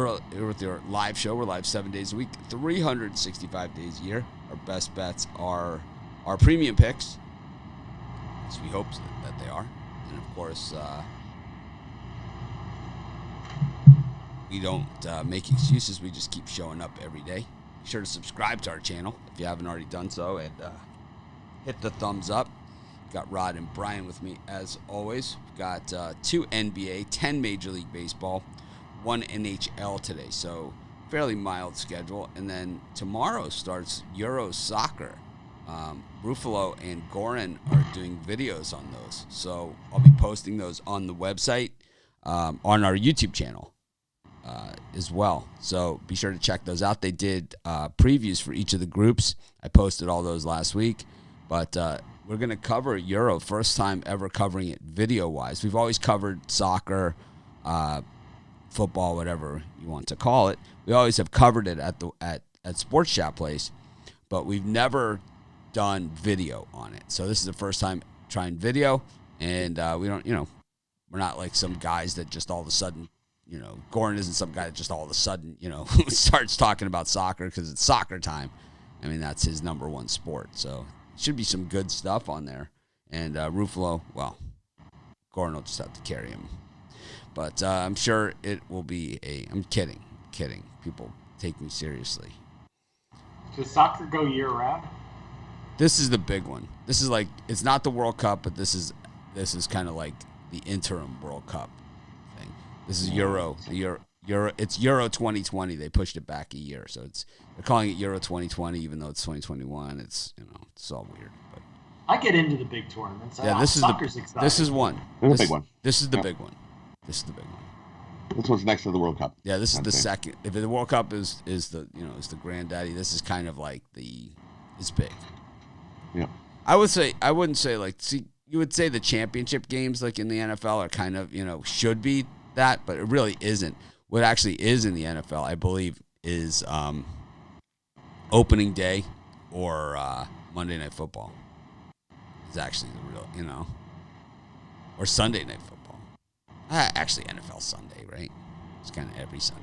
with your live show. We're live 7 days a week, 365 days a year. Our best bets are our premium picks, as we hope that they are. And, of course, we don't make excuses. We just keep showing up every day. Be sure to subscribe to our channel if you haven't already done so, and hit the thumbs up. Got Rod and Brian with me, as always. We've got 2 NBA, 10 Major League Baseball, 1 NHL today, so fairly mild schedule. And then tomorrow starts Euro Soccer. Ruffalo and Goran are doing videos on those, so I'll be posting those on the website, on our YouTube channel as well. So be sure to check those out. They did previews for each of the groups. I posted all those last week, but we're going to cover Euro, first time ever covering it video-wise. We've always covered soccer, football, whatever you want to call it. We always have covered it at Sports Chat Place, but we've never done video on it. So this is the first time trying video, and we don't, we're not like some guys that just all of a sudden, Goran isn't some guy that just all of a sudden, starts talking about soccer because it's soccer time. I mean, that's his number one sport. So should be some good stuff on there. And Ruffalo, well, Goran will just have to carry him. But I'm sure it will be I'm kidding. People take me seriously. Does soccer go year-round? This is the big one. This is like, it's not the World Cup, but this is kind of like the interim World Cup thing. This is Euro. It's Euro 2020. They pushed it back a year, so they're calling it Euro 2020, even though it's 2021. It's it's all weird. But I get into the big tournaments. Yeah, soccer's exciting. This is one. This is a big one. This is the big one. This is the big one. This one's next to the World Cup. Yeah, this is the second. If the World Cup is the is the granddaddy, this is kind of like it's big. Yeah. I wouldn't say you would say the championship games like in the NFL are kind of, should be that, but it really isn't. What actually is in the NFL, I believe, is opening day or Monday Night Football. It's actually the real, or Sunday Night Football. Actually, NFL Sunday, right? It's kind of every Sunday.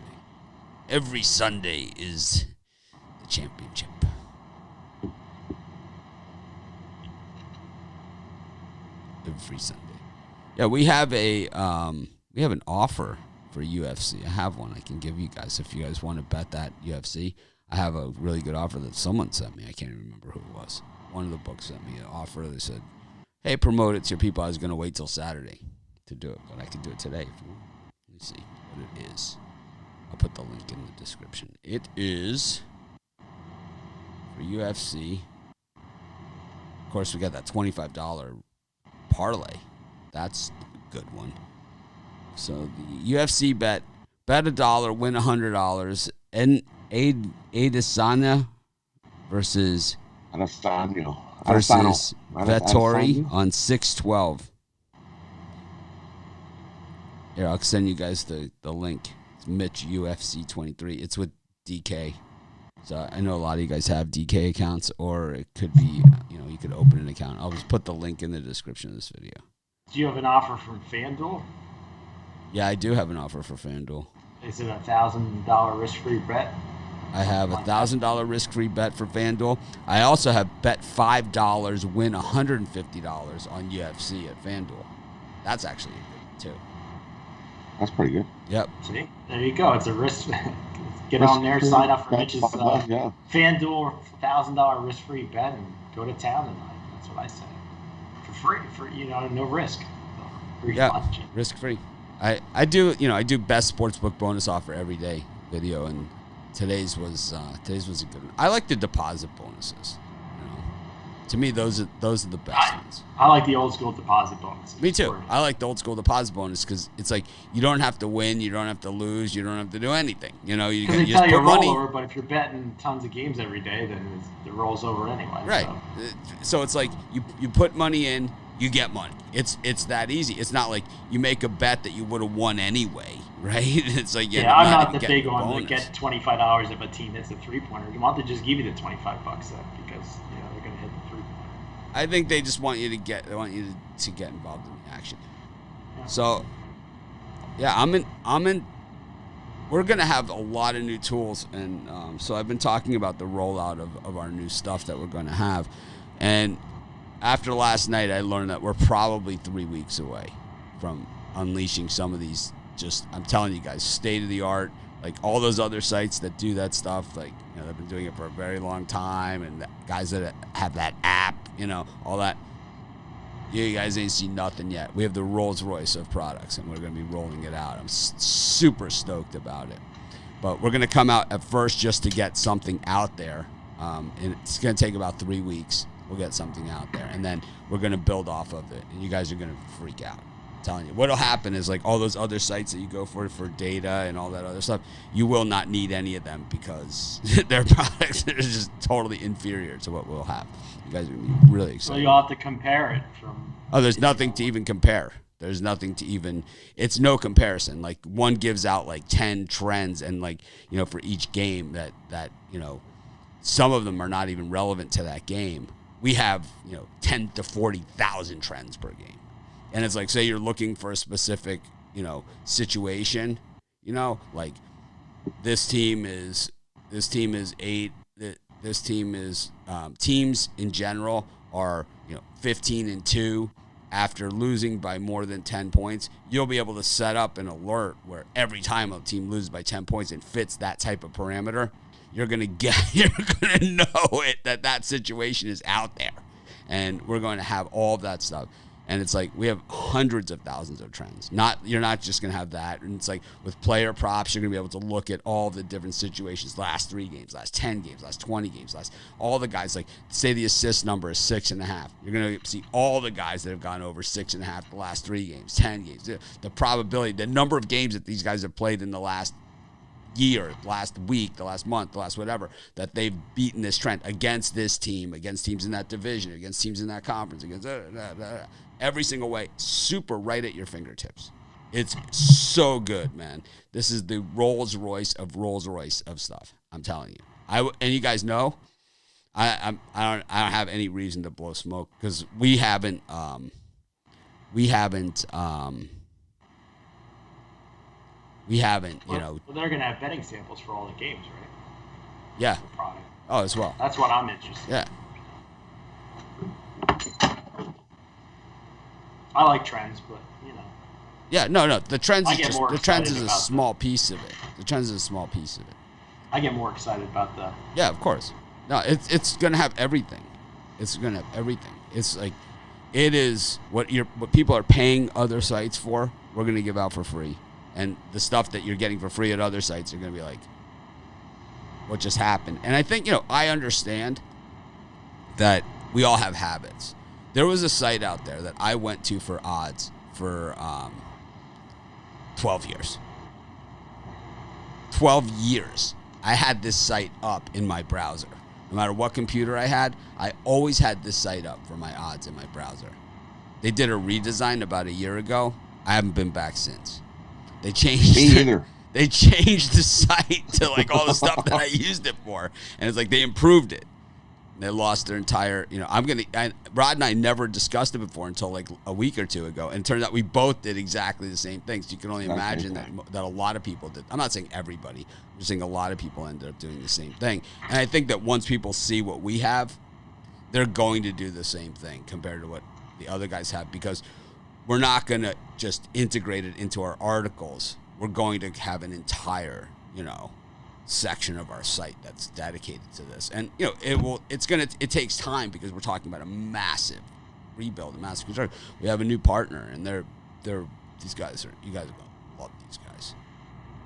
Every Sunday is the championship. Every Sunday. Yeah, we have an offer for UFC. I have one I can give you guys if you guys want to bet that UFC. I have a really good offer that someone sent me. I can't even remember who it was. One of the books sent me an offer. They said, hey, promote it to your people. I was going to wait till Saturday to do it, but I can do it today if you want. Let me see what it is. I'll put the link in the description. It is for UFC. Of course, we got that $25 parlay. That's a good one. So the UFC bet $1, win $100. And Adesanya versus Vettori on 6/12. Here, I'll send you guys the link. It's Mitch UFC 23. It's with DK. So I know a lot of you guys have DK accounts, or it could be, you could open an account. I'll just put the link in the description of this video. Do you have an offer from FanDuel? Yeah, I do have an offer for FanDuel. Is it a $1,000 risk-free bet? I have a $1,000 risk-free bet for FanDuel. I also have bet $5, win $150 on UFC at FanDuel. That's actually a good one, too. That's pretty good. Yep. See? There you go. It's a risk. Get on there, sign up for Mitch's FanDuel $1,000 risk-free bet and go to town tonight. That's what I say. For free, no risk. Yeah, risk-free. I do best sportsbook bonus offer every day video, and today's was a good one. I like the deposit bonuses. To me, those are the best ones. I like the old school deposit bonuses. Me too. I like the old school deposit bonus because it's like you don't have to win, you don't have to lose, you don't have to do anything. You just put money. Over, but if you're betting tons of games every day, then it rolls over anyway. Right. So it's like you put money in, you get money. It's that easy. It's not like you make a bet that you would have won anyway, right? It's like I'm not the big one to get $25 if a team hits a 3-pointer. You want to just give you the $25 then because they're going to hit the 3-pointer. I think they just want you to get involved in the action. Yeah. So, yeah, I'm in. we're going to have a lot of new tools. And so I've been talking about the rollout of our new stuff that we're going to have. And after last night, I learned that we're probably 3 weeks away from unleashing some of these, just, I'm telling you guys, state-of-the-art, like all those other sites that do that stuff, like, you know, they've been doing it for a very long time, and the guys that have that app, you know, all that. You guys ain't seen nothing yet. We have the Rolls Royce of products, and we're going to be rolling it out. I'm super stoked about it. But we're going to come out at first just to get something out there, and it's going to take about 3 weeks. We'll get something out there, and then we're going to build off of it, and you guys are going to freak out. I'm telling you. What'll happen is, like, all those other sites that you go for data and all that other stuff, you will not need any of them because their products are just totally inferior to what we'll have. You guys are going to be really excited. So you'll have to compare it from... Oh, there's nothing to even compare. There's nothing to even, it's no comparison. Like, one gives out like 10 trends, and, like, you know, for each game that, you know, some of them are not even relevant to that game. We have, you know, 10 to 40,000 trends per game. And it's like, say you're looking for a specific, you know, situation, you know, like this team is 8. This team is, teams in general are, you know, 15-2 after losing by more than 10 points. You'll be able to set up an alert where every time a team loses by 10 points and fits that type of parameter, you're gonna know it, that situation is out there, and we're going to have all of that stuff. And it's like we have hundreds of thousands of trends. You're not just gonna have that. And it's like with player props, you're gonna be able to look at all the different situations. Last 3 games, last 10 games, last 20 games, all the guys. Like, say the assist number is 6.5. You're gonna see all the guys that have gone over 6.5 the last 3 games, 10 games. The probability, the number of games that these guys have played in the last year, last week, the last month, the last whatever, that they've beaten this trend against this team, against teams in that division, against teams in that conference, against every single way, super right at your fingertips. It's so good, man. This is the Rolls Royce of stuff. I'm telling you. And you guys know, I don't have any reason to blow smoke because we haven't, you know. Well, they're going to have betting samples for all the games, right? Yeah. Oh, as well. That's what I'm interested in. Yeah. I like trends, but, you know. Yeah, no. The trends is a small piece of it. The trends is a small piece of it. I get more excited about the... Yeah, of course. No, it's going to have everything. It's going to have everything. It's like, it is what people are paying other sites for, we're going to give out for free. And the stuff that you're getting for free at other sites are going to be like, what just happened? And I think, you know, I understand that we all have habits. There was a site out there that I went to for odds for 12 years. 12 years. I had this site up in my browser. No matter what computer I had, I always had this site up for my odds in my browser. They did a redesign about a year ago. I haven't been back since. They changed They changed the site to like all the stuff that I used it for. And it's like they improved it. And they lost their entire, you know, Rod and I never discussed it before until like a week or two ago. And it turns out we both did exactly the same thing. So you can only imagine that a lot of people did. I'm not saying everybody. I'm just saying a lot of people ended up doing the same thing. And I think that once people see what we have, they're going to do the same thing compared to what the other guys have, because we're not going to just integrate it into our articles. We're going to have an entire, you know, section of our site that's dedicated to this. And, you know, it takes time because we're talking about a massive rebuild, a massive construction. We have a new partner, and you guys are going to love these guys.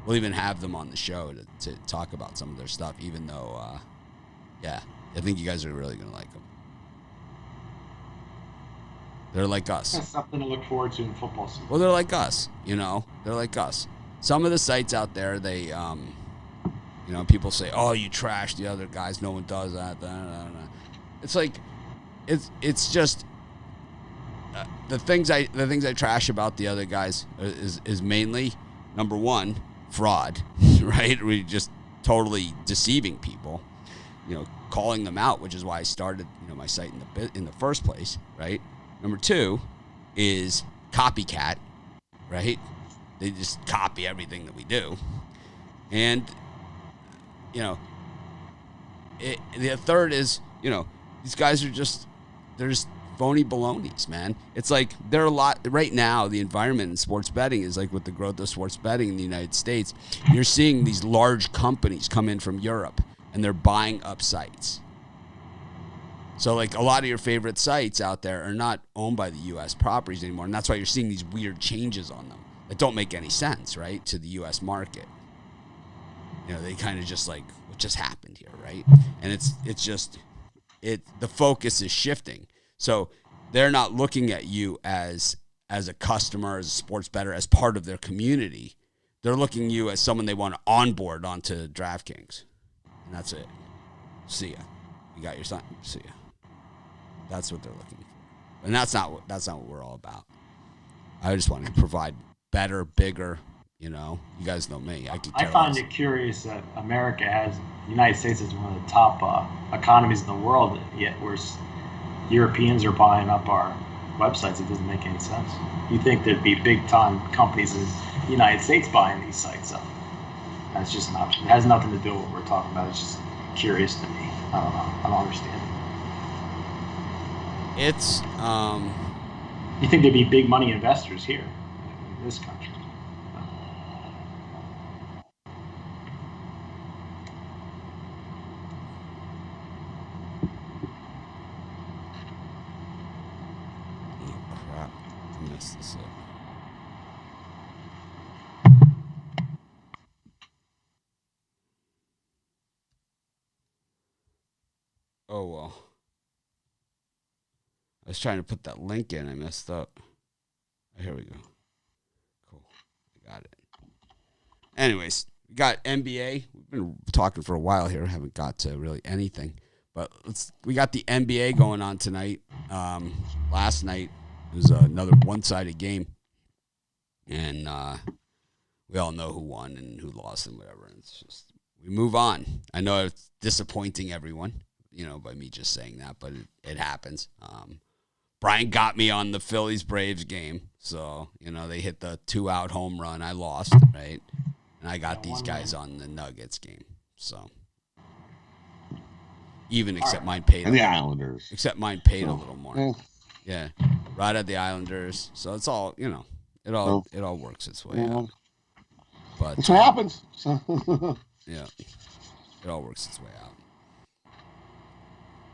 We'll even have them on the show to talk about some of their stuff, even though, I think you guys are really going to like them. They're like us. That's something to look forward to in football season. Well, they're like us, you know. They're like us. Some of the sites out there, they, you know, people say, "Oh, you trash the other guys. No one does that." It's like, it's just the things I trash about the other guys is mainly, number one, fraud, right? We just totally deceiving people, you know, calling them out, which is why I started, you know, my site in the first place, right? Number two is copycat, right? They just copy everything that we do. And, the third is, these guys are they're just phony balonies, man. It's like there are a lot right now. The environment in sports betting is like with the growth of sports betting in the United States. You're seeing these large companies come in from Europe and they're buying up sites. So like a lot of your favorite sites out there are not owned by the U.S. properties anymore. And that's why you're seeing these weird changes on them that don't make any sense, right, to the U.S. market. They kind of just like, what just happened here, right? And the focus is shifting. So they're not looking at you as a customer, as a sports bettor, as part of their community. They're looking at you as someone they want to onboard onto DraftKings. And that's it. See ya. You got your son. See ya. That's what they're looking for. And that's not what we're all about. I just want to provide better, bigger, you guys know me. I find it curious that the United States is one of the top economies in the world, yet Europeans are buying up our websites. It doesn't make any sense. You think there'd be big-time companies in the United States buying these sites up. That's just not. It has nothing to do with what we're talking about. It's just curious to me. I don't know. I don't understand. It's You think there'd be big money investors here in this country? This up. Oh well. I was trying to put that link in. I messed up. Here we go. Cool. I got it. Anyways, we got NBA. We've been talking for a while here. Haven't got to really anything. But we got the NBA going on tonight. Last night it was another one-sided game. And we all know who won and who lost and whatever. And it's just, we move on. I know it's disappointing everyone, by me just saying that, but it happens. Brian got me on the Phillies-Braves game. So, they hit the 2-out home run. I lost, right? And I got these guys on the Nuggets game. So, except mine paid. And the Islanders. Except mine paid a little more. Yeah. Right at the Islanders. So it's all, it all works its way out. But that's what happens. Yeah. It all works its way out.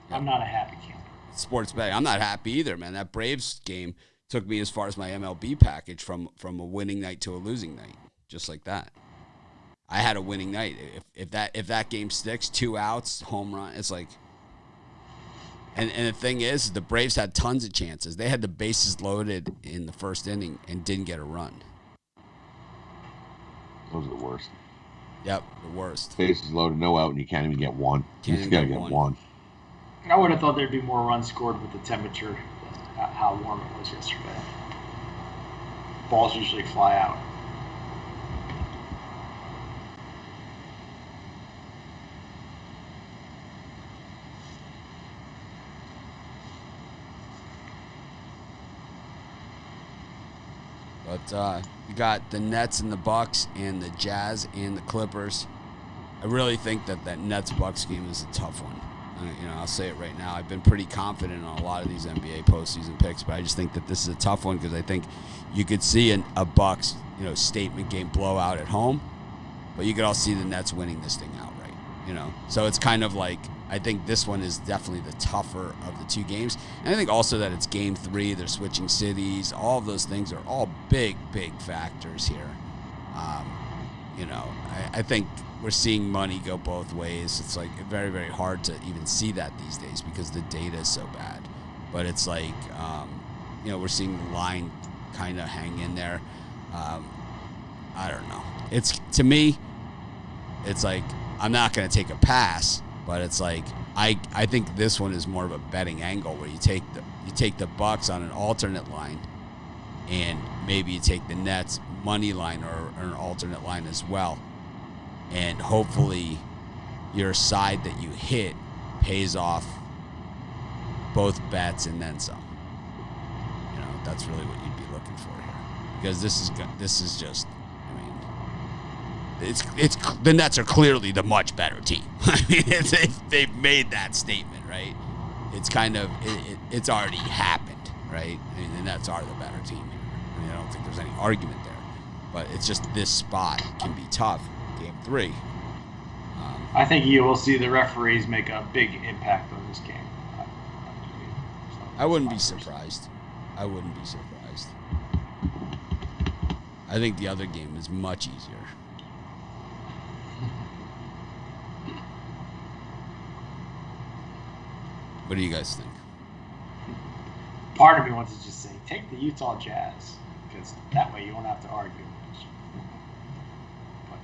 Yeah. I'm not a happy camper. Sports betting. I'm not happy either, man. That Braves game took me as far as my MLB package from a winning night to a losing night. Just like that. I had a winning night. If that game sticks, 2 outs, home run, it's like. And the thing is, the Braves had tons of chances. They had the bases loaded in the first inning and didn't get a run. Those are the worst. Yep, the worst. Bases loaded, no out, and you can't even get one. You just gotta get one. I would have thought there'd be more runs scored with the temperature, how warm it was yesterday. Balls usually fly out. But you got the Nets and the Bucks and the Jazz and the Clippers. I really think that Nets-Bucks game is a tough one. I'll say it right now. I've been pretty confident on a lot of these NBA postseason picks, but I just think that this is a tough one because I think you could see a Bucks, statement game blowout at home, but you could also see the Nets winning this thing outright. So it's kind of like I think this one is definitely the tougher of the two games, and I think also that it's Game 3. They're switching cities. All of those things are all big factors here. I think we're seeing money go both ways. It's like very, very hard to even see that these days because the data is so bad. But it's like, we're seeing the line kind of hang in there. I don't know. To me, it's like I'm not going to take a pass, but it's like I think this one is more of a betting angle where you take the Bucks on an alternate line, and maybe you take the Nets money line or an alternate line as well. And hopefully your side that you hit pays off both bets and then some. That's really what you'd be looking for here. Because this is just, the Nets are clearly the much better team. I mean, they've made that statement, right? It's kind of it's already happened, right? I mean, the Nets are the better team here. I mean, I don't think there's any argument there, but it's just this spot can be tough. Game 3. I think you will see the referees make a big impact on this game. I wouldn't be surprised. I wouldn't be surprised. I think the other game is much easier. What do you guys think? Part of me wants to just say, take the Utah Jazz, because that way you won't have to argue. But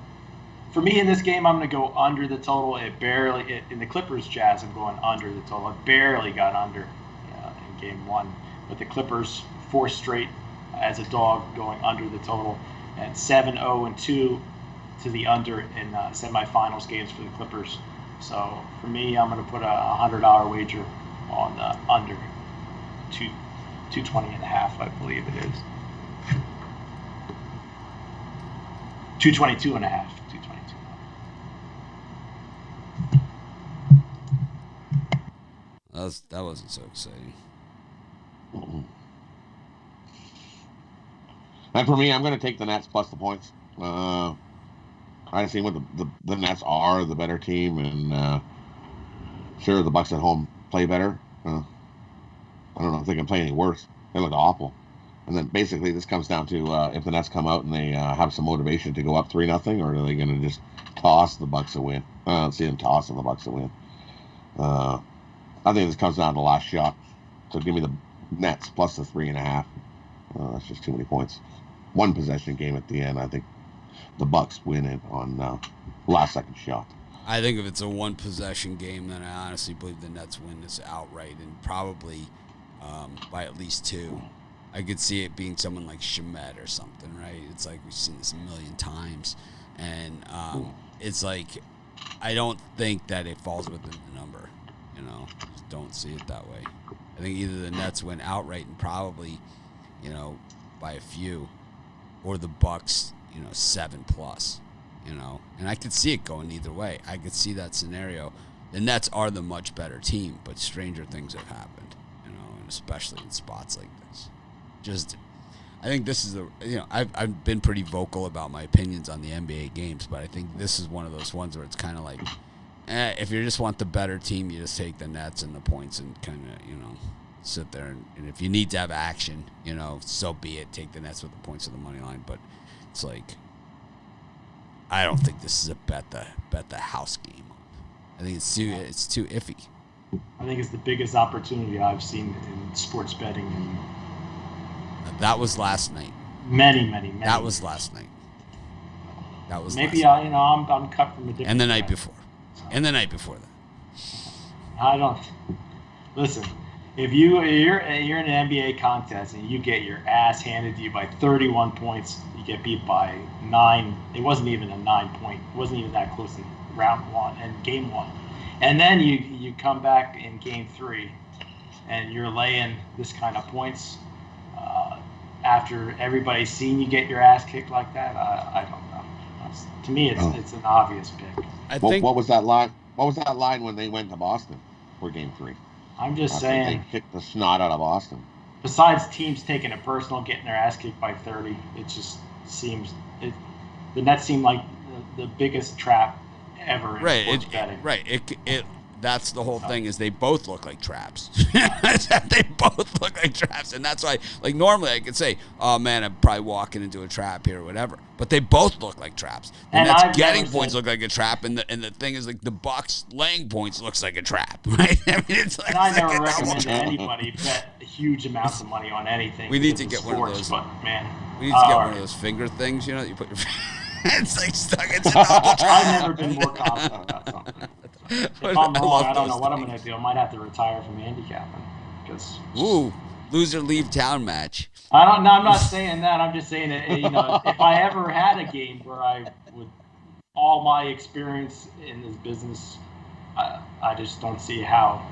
for me in this game, I'm going to go under the total. In the Clippers Jazz, I'm going under the total. It barely got under in game 1. But the Clippers, 4 straight as a dog, going under the total. And 7-0-2 to the under in semifinals games for the Clippers. So for me, I'm going to put a $100 wager on the under 220.5, I believe it is. 222.5. 222. That wasn't so exciting. And for me, I'm going to take the Nets plus the points. I see what the Nets are, the better team, and sure, the Bucks at home play better. I don't know if they can play any worse. They look awful. And then basically this comes down to if the Nets come out and they have some motivation to go up 3-0, or are they going to just toss the Bucks a win? I don't see them tossing the Bucks a win. I think this comes down to the last shot. So give me the Nets plus the 3.5. That's just too many points. 1 possession game at the end. I think the Bucks win it on last second shot. I think if it's a 1 possession game, then I honestly believe the Nets win this outright, and probably by at least 2. I could see it being someone like Shamet or something, right? It's like we've seen this a million times, and it's like I don't think that it falls within the number. Just don't see it that way. I think either the Nets win outright and probably, by a few, or the Bucks, 7+. And I could see it going either way. I could see that scenario. The Nets are the much better team, but stranger things have happened, and especially in spots like this. I think this is I've been pretty vocal about my opinions on the NBA games, but I think this is one of those ones where it's kind of like, if you just want the better team, you just take the Nets and the points and kind of, sit there. And if you need to have action, so be it. Take the Nets with the points of the money line. But it's like, I don't think this is a bet the house game on. I think it's too iffy. I think it's the biggest opportunity I've seen in sports betting. And that was last night. Many. That was last night. That was maybe last night. I'm cut from a different. And the night before. And the night before that. I don't listen. If you're in an NBA contest and you get your ass handed to you by 31 points, you get beat by 9. It wasn't even a 9-point. It wasn't even that close in round 1 and game 1. And then you come back in game 3, and you're laying this kind of points after everybody's seen you get your ass kicked like that. I don't know. To me, it's an obvious pick. I think. What was that line? What was that line when they went to Boston for game 3? I'm just saying. They kicked the snot out of Boston. Besides teams taking it personal, getting their ass kicked by 30, it just seems the Nets seem like the biggest trap ever in sports betting. That's the whole thing, is they both look like traps. They both look like traps, and that's why, like, normally I could say, oh man, I'm probably walking into a trap here or whatever, but they both look like traps. The Nets getting points look like a trap, and the thing is, like, the Bucks laying points looks like a trap, right? I mean, it's like, and I never recommend anybody bet huge amounts of money on anything. We need to get one of those. But man, we need to get one of those finger things, that you put your. It's like stuck. It's a double trap. I've never been more confident about something. If I'm wrong, I don't know what I'm going to do. I might have to retire from handicapping. Ooh, loser leave town match. I'm not saying that. I'm just saying that, if I ever had a game where I would, all my experience in this business, I just don't see how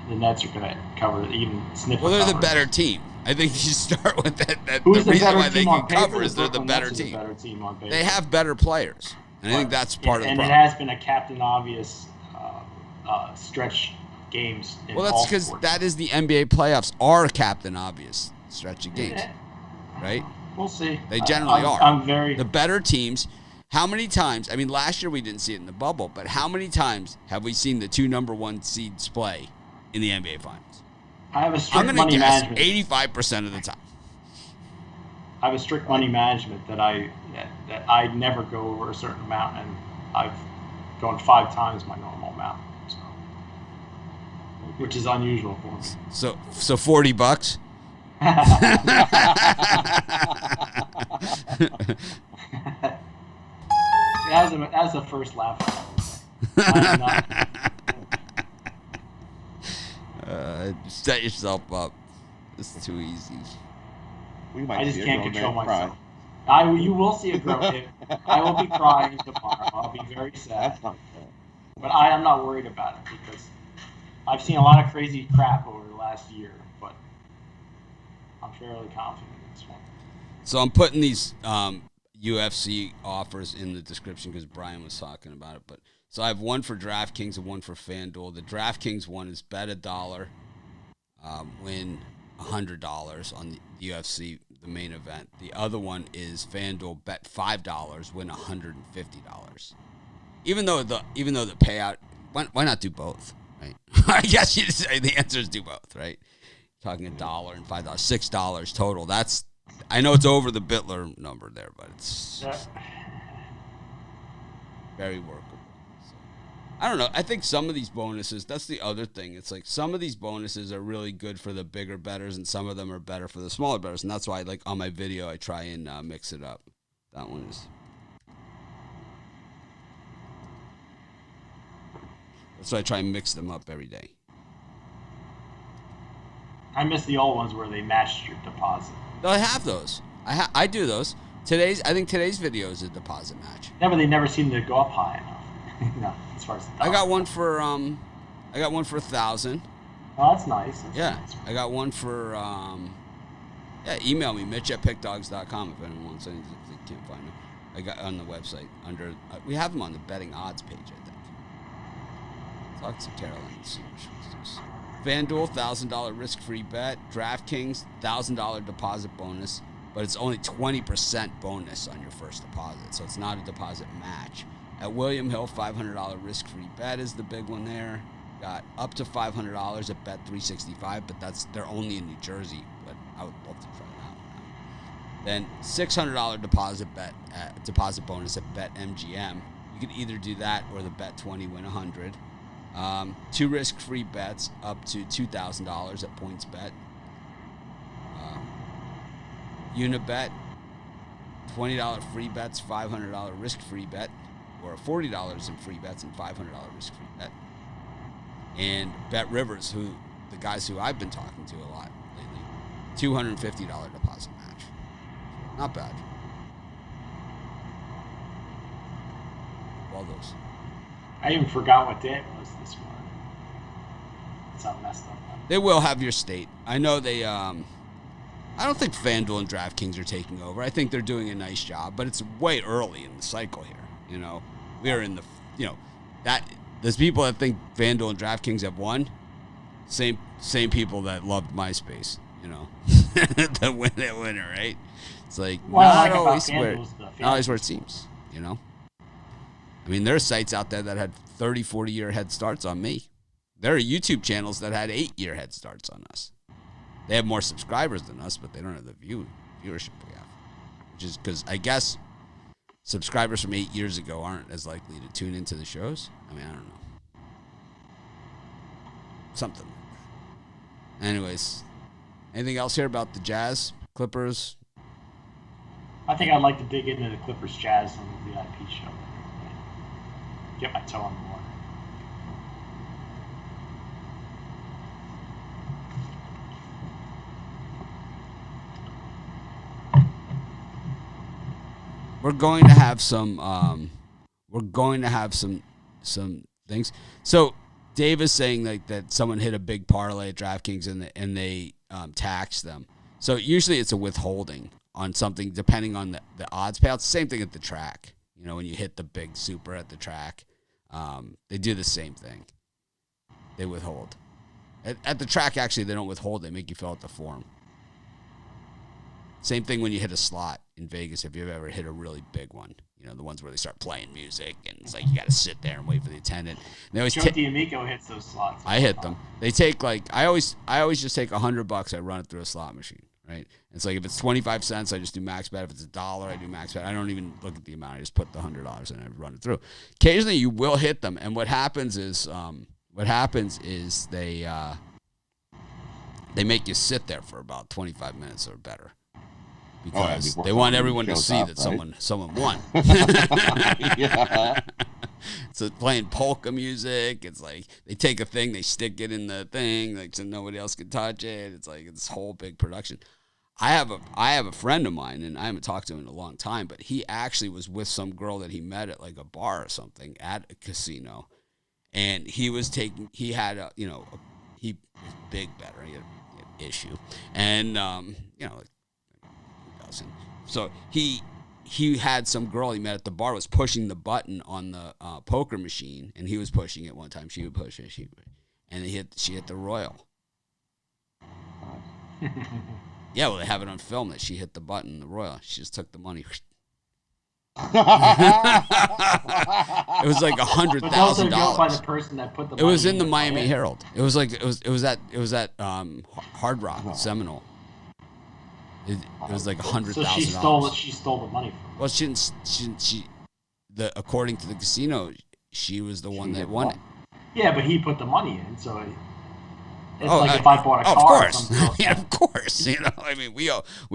the Nets are going to cover even sniff. Well, they're the better team. I think you start with that. Who's the reason better why they team can on paper? cover is they're the better team. Better team on paper. They have better players. And I think that's part of the problem. And it has been a Captain Obvious stretch games. Well, that's because that is the NBA playoffs are Captain Obvious stretch of games, right? We'll see. They generally are. I'm very the better teams. How many times? I mean, last year we didn't see it in the bubble, but how many times have we seen the 2 number 1 seeds play in the NBA Finals? I have a strict money management. 85% of the time. I have a strict money management that I never go over a certain amount, and I've gone 5 times my normal amount, so, which is unusual for me. So $40. That's the first laugh. Set yourself up. This is too easy. I just can't control myself. You will see a grown. I will be crying tomorrow. I'll be very sad. But I am not worried about it because I've seen a lot of crazy crap over the last year. But I'm fairly confident in this one. So I'm putting these UFC offers in the description because Brian was talking about it. But so I have one for DraftKings and one for FanDuel. The DraftKings one is bet $1, win $100 on the UFC, the main event. The other one is FanDuel, bet $5, win $150. Even though the payout, why not do both, right? I guess you'd say the answer is do both, right? Talking $1 and $5, $6 total. I know it's over the Bitler number there, but it's very workable. So, I don't know. I think some of these bonuses, that's the other thing. It's like some of these bonuses are really good for the bigger bettors, and some of them are better for the smaller bettors. And that's why, like, on my video, I try and mix it up. That one is. That's why I try and mix them up every day. I miss the old ones where they matched your deposit. No, I have those. I do those. I think today's video is a deposit match. Yeah, but they never seem to go up high enough. No, as far as the I got one for $1,000. Oh, that's nice. That's nice. I got one for email me mitch@pickdogs.com if anyone wants anything. If they can't find them. I got on the website under we have them on the betting odds page, I think. Talk to Caroline and see what she wants to do. FanDuel, $1,000 risk-free bet. DraftKings, $1,000 deposit bonus, but it's only 20% bonus on your first deposit, so it's not a deposit match. At William Hill, $500 risk-free bet is the big one there. Got up to $500 at Bet365, but they're only in New Jersey, but I would love to try that one out. Then $600 deposit bonus at BetMGM. You could either do that or the Bet20 win 100. 2 risk-free bets up to $2,000 at PointsBet. Unibet, $20 free bets, $500 risk-free bet, or $40 in free bets and $500 risk-free bet. And Bet Rivers, the guys who I've been talking to a lot lately, $250 deposit match. Not bad. All those. I even forgot what day it was this morning. It's all messed up. They will have your state. I know they. I don't think FanDuel and DraftKings are taking over. I think they're doing a nice job, but it's way early in the cycle here. You know, we are in the. That there's people that think FanDuel and DraftKings have won. Same people that loved MySpace. You know, the winner, right? It's like not always where it seems. You know. I mean, there are sites out there that had 30, 40-year head starts on me. There are YouTube channels that had 8-year head starts on us. They have more subscribers than us, but they don't have the viewership we have. Which is because, I guess, subscribers from 8 years ago aren't as likely to tune into the shows. I mean, I don't know. Something. Anyways, anything else here about the Jazz, Clippers? I think I'd like to dig into the Clippers Jazz on the VIP show. Get my toe on the water. We're going to have some things. So Dave is saying that someone hit a big parlay at DraftKings and they taxed them. So usually it's a withholding on something depending on the odds payout. Same thing at the track. You know, when you hit the big super at the track, they do the same thing. They withhold. At the track, actually, they don't withhold. They make you fill out the form. Same thing when you hit a slot in Vegas, if you've ever hit a really big one. You know, the ones where they start playing music, and it's like you got to sit there and wait for the attendant. And they always Joe D'Amico hits those slots. I hit them. They take like I always just take $100. I run it through a slot machine, right? It's like if it's 25 cents, I just do max bet. If it's $1, I do max bet. I don't even look at the amount. I just put the $100 and I run it through. Occasionally, you will hit them, and what happens is they make you sit there for about 25 minutes or better. Because they want everyone to see that someone won. Yeah. So playing polka music, it's like they take a thing, they stick it in the thing, like so nobody else can touch it. It's like it's whole big production. I have a friend of mine, and I haven't talked to him in a long time, but he actually was with some girl that he met at like a bar or something at a casino, and he was had a he was big better, he had an issue, and like. So he had some girl he met at the bar was pushing the button on the poker machine, and he was pushing it one time. She would push it, and she hit the royal. Yeah, well, they have it on film that she hit the button, the royal. She just took the money. It was like $100,000. It was in the Miami Herald. It was at Hard Rock Seminole. It was like $100,000. So she stole the money from. Well, according to the casino, she was the one that won it. Yeah, but he put the money in, so it's like if I bought a car. Of course, yeah, of course. You know, I mean, we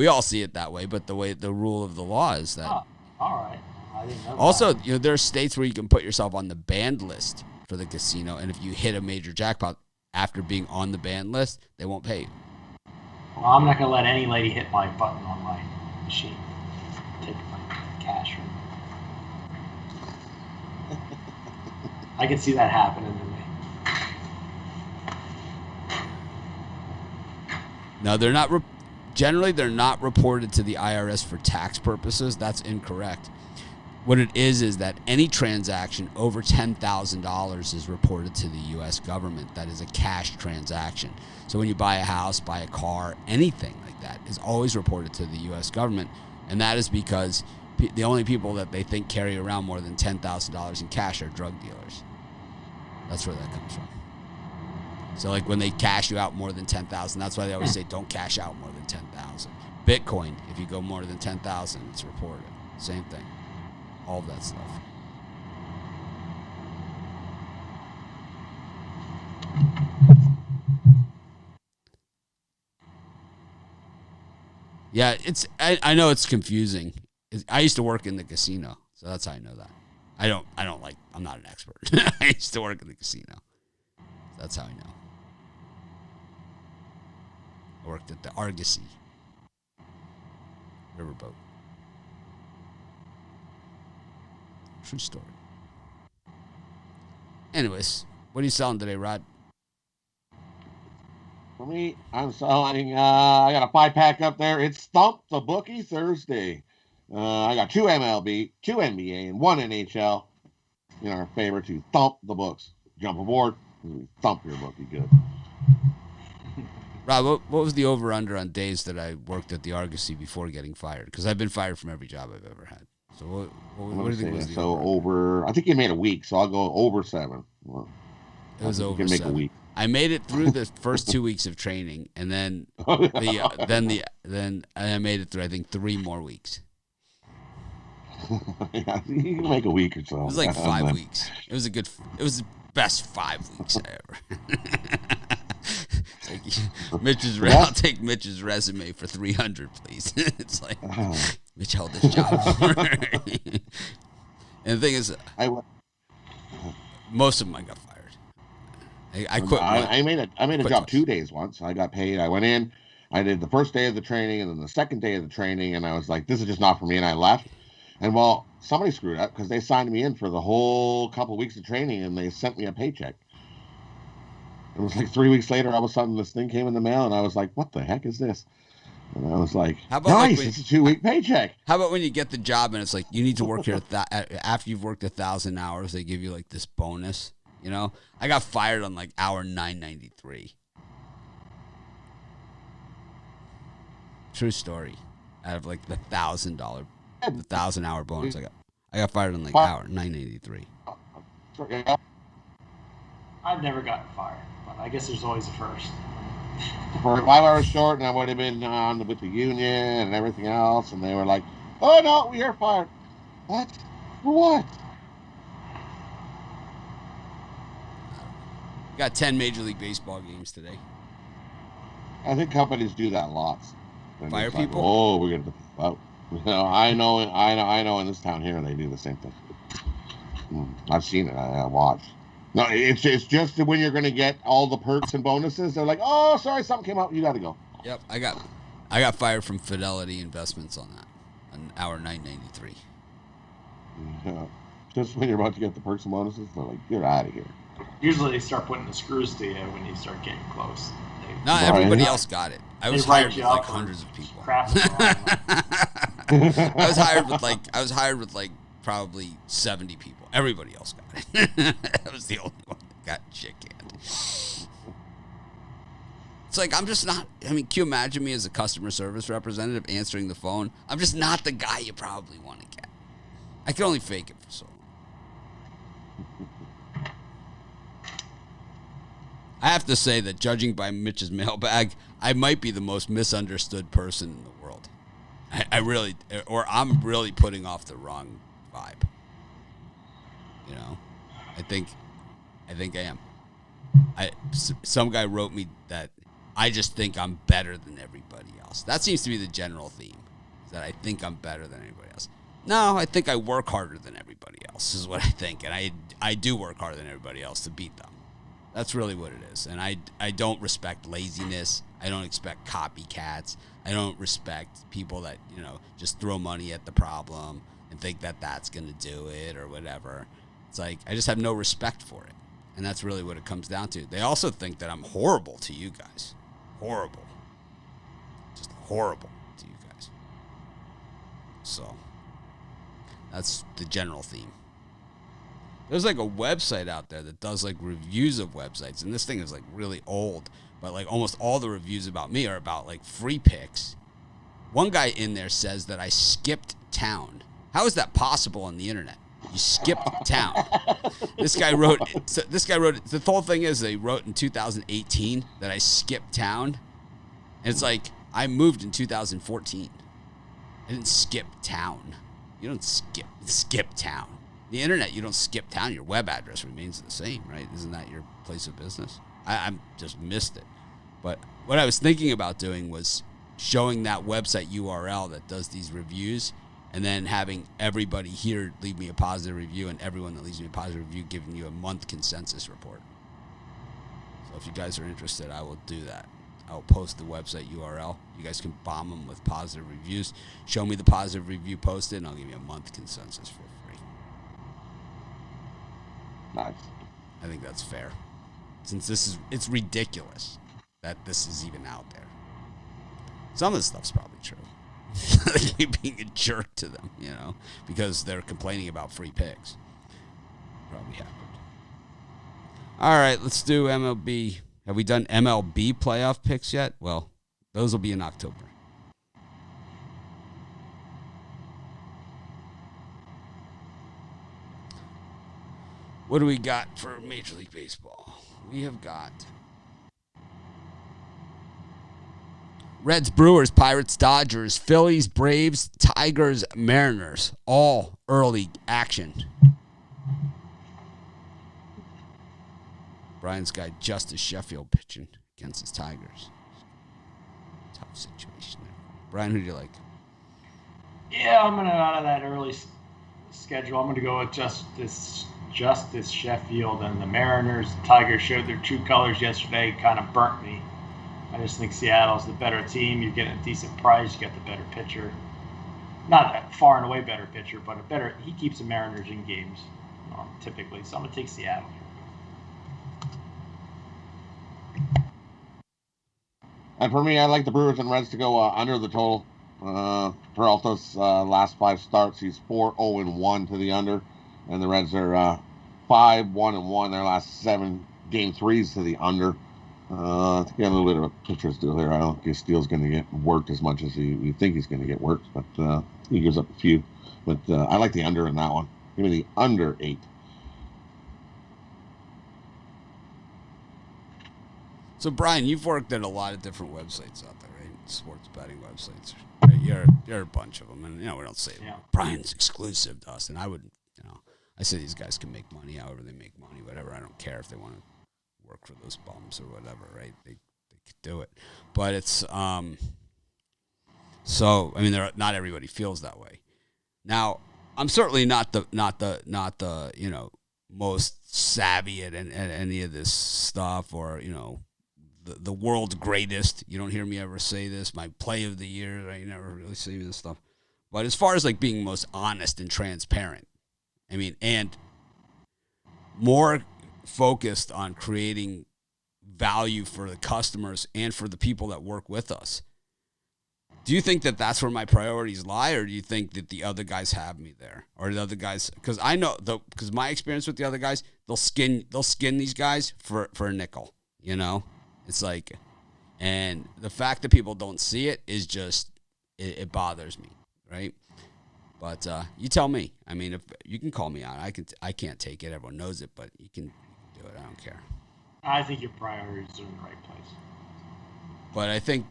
all see it that way, but the rule of the law is that. Oh, all right. I didn't know also, that. there are states where you can put yourself on the banned list for the casino, and if you hit a major jackpot after being on the banned list, they won't pay you. Well, I'm not going to let any lady hit my button on my machine. Take my cash from me. I can see that happening to me. No, they're not. Generally, they're not reported to the IRS for tax purposes. That's incorrect. What it is that any transaction over $10,000 is reported to the U.S. government. That is a cash transaction. So when you buy a house, buy a car, anything like that is always reported to the U.S. government. And that is because the only people that they think carry around more than $10,000 in cash are drug dealers. That's where that comes from. So like when they cash you out more than $10,000, that's why they always say don't cash out more than $10,000. Bitcoin, if you go more than $10,000, it's reported. Same thing. All of that stuff. Yeah, I know it's confusing. I used to work in the casino, so that's how I know that. I'm not an expert. I used to work in the casino. That's how I know. I worked at the Argosy Riverboat. True story. Anyways, what are you selling today, Rod? For me, I'm selling, I got a 5-pack up there. It's Thump the Bookie Thursday. I got 2 MLB, 2 NBA, and 1 NHL in our favor to thump the books. Jump aboard, thump your bookie good. Rob, what was the over-under on days that I worked at the Argosy before getting fired? Because I've been fired from every job I've ever had. So what do you think was the over? I think you made a week, so I'll go over 7. Well, it was over. You can make 7. a week. I made it through the first 2 weeks of training, and then then I made it through I think 3 more weeks. Yeah, you can make a week or so. It was like 5 weeks. It was the best 5 weeks I ever. It's like I'll take Mitch's resume for $300, please. It's like Mitch held this job. And the thing is, most of them I got fired. I quit. I made a job 2 days once. I got paid. I went in. I did the first day of the training and then the second day of the training, and I was like, this is just not for me, and I left. And well, somebody screwed up because they signed me in for the whole couple of weeks of training, and they sent me a paycheck. It was like 3 weeks later, all of a sudden, this thing came in the mail, and I was like, what the heck is this? And I was like, How about nice, it's a 2-week paycheck. How about when you get the job and it's like, you need to work here after you've worked 1,000 hours, they give you like this bonus, you know? I got fired on like hour 993. True story. Out of like the $1,000 bonus I got fired on like hour 983. I've never gotten fired, but I guess there's always a first. For 5 hours short, and I would have been on with the union and everything else, and they were like, "Oh no, we are fired." What? For what? Got 10 Major League Baseball games today. I think companies do that lots. Fire people? Like, oh, we're gonna. Well, I know. In this town here, they do the same thing. I've seen it. I watched. No, it's just that when you're going to get all the perks and bonuses, they're like, "Oh, sorry, something came up. You got to go." Yep, I got fired from Fidelity Investments on that, on hour 993. Yeah, just when you're about to get the perks and bonuses, they're like, "You're out of here." Usually, they start putting the screws to you when you start getting close. Not everybody else got it. I was hired with like hundreds of people. I was hired with like probably 70 people. Everybody else got it. I was the only one that got shit canned. It's like, I'm just not, I mean, can you imagine me as a customer service representative answering the phone? I'm just not the guy you probably want to get. I can only fake it for so long. I have to say that judging by Mitch's mailbag, I might be the most misunderstood person in the world. I'm really putting off the wrong vibe. You know, I think I am. Some guy wrote me that I just think I'm better than everybody else. That seems to be the general theme, is that I think I'm better than everybody else. No, I think I work harder than everybody else is what I think, and I do work harder than everybody else to beat them. That's really what it is, and I don't respect laziness. I don't expect copycats. I don't respect people that, you know, just throw money at the problem and think that that's going to do it or whatever. It's like, I just have no respect for it. And that's really what it comes down to. They also think that I'm horrible to you guys. Horrible. Just horrible to you guys. So, that's the general theme. There's like a website out there that does like reviews of websites. And this thing is like really old. But like almost all the reviews about me are about like free picks. One guy in there says that I skipped town. How is that possible on the internet? You skipped town. This guy wrote, the whole thing is they wrote in 2018 that I skipped town. And it's like, I moved in 2014. I didn't skip town. You don't skip town. The internet, you don't skip town. Your web address remains the same, right? Isn't that your place of business? I just missed it. But what I was thinking about doing was showing that website URL that does these reviews, and then having everybody here leave me a positive review, and everyone that leaves me a positive review giving you a month consensus report. So if you guys are interested, I will do that. I will post the website URL. You guys can bomb them with positive reviews. Show me the positive review posted, and I'll give you a month consensus for free. Nice. I think that's fair. Since it's ridiculous that this is even out there. Some of the stuff's probably true. Like me being a jerk to them, you know, because they're complaining about free picks. Probably happened. All right, let's do MLB. Have we done MLB playoff picks yet? Well, those will be in October. What do we got for Major League Baseball? We have got Reds, Brewers, Pirates, Dodgers, Phillies, Braves, Tigers, Mariners. All early action. Brian's got Justice Sheffield pitching against his Tigers. Tough situation there. Brian, who do you like? Yeah, I'm going to out of that early schedule. I'm going to go with Justice Sheffield and the Mariners. The Tigers showed their true colors yesterday, kind of burnt me. I just think Seattle's the better team. You're getting a decent price. You get the better pitcher. Not a far and away better pitcher, but he keeps the Mariners in games typically. So I'm going to take Seattle. And for me, I like the Brewers and Reds to go under the total. Peralta's last 5 starts, he's 4-0-1 to the under, and the Reds are 5-1-1 their last 7 game 3s to the under. To get a little bit of a pitcher's deal here, I don't think Steele's going to get worked as much as you think he's going to get worked, but he gives up a few. But I like the under in that one. Give me the under 8. So, Brian, you've worked at a lot of different websites out there, right? Sports betting websites. Right? You're a bunch of them, and we don't say Brian's exclusive to us. And I would, I say these guys can make money however they make money, whatever. I don't care if they want to work for those bums or whatever, right? They could do it, but it's so I mean, not everybody feels that way. Now, I'm certainly not the most savvy at any of this stuff, or the world's greatest. You don't hear me ever say this. My play of the year, right? You never really see this stuff. But as far as like being most honest and transparent, I mean, and more focused on creating value for the customers and for the people that work with us. Do you think that that's where my priorities lie, or do you think that the other guys have me there, or the other guys? Because I know, because my experience with the other guys, they'll skin these guys for a nickel. It's like, and the fact that people don't see it is just it bothers me, right? But you tell me. I mean, if you can call me out, I can't take it. Everyone knows it, but you can do it. I don't care. I think your priorities are in the right place. But I think,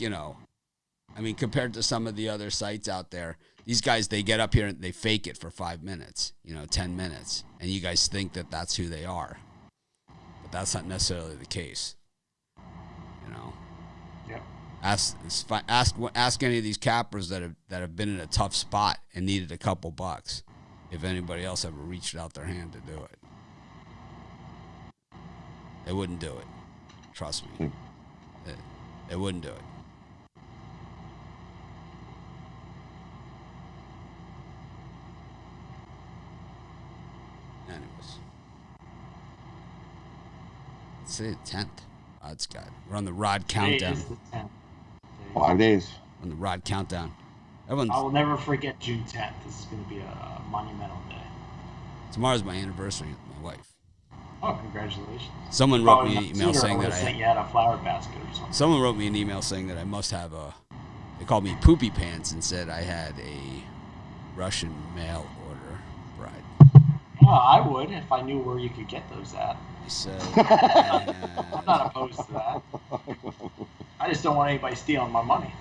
compared to some of the other sites out there, these guys, they get up here and they fake it for 5 minutes, 10 minutes, and you guys think that that's who they are. But that's not necessarily the case. Yep. Ask any of these cappers that have been in a tough spot and needed a couple bucks, if anybody else ever reached out their hand to do it. They wouldn't do it. Trust me. They wouldn't do it. Anyways. Let's say the 10th. It's got. We're on the Rod countdown. Today is the 10th. 5 days. On the Rod countdown. I will never forget June 10th. This is going to be a monumental day. Tomorrow's my anniversary with my wife. Oh, congratulations! Someone wrote me an email saying that you had a flower basket or something. Someone wrote me an email saying that I must have they called me poopy pants and said I had a Russian mail order bride. Oh, I would if I knew where you could get those at. They said I'm not opposed to that. I just don't want anybody stealing my money.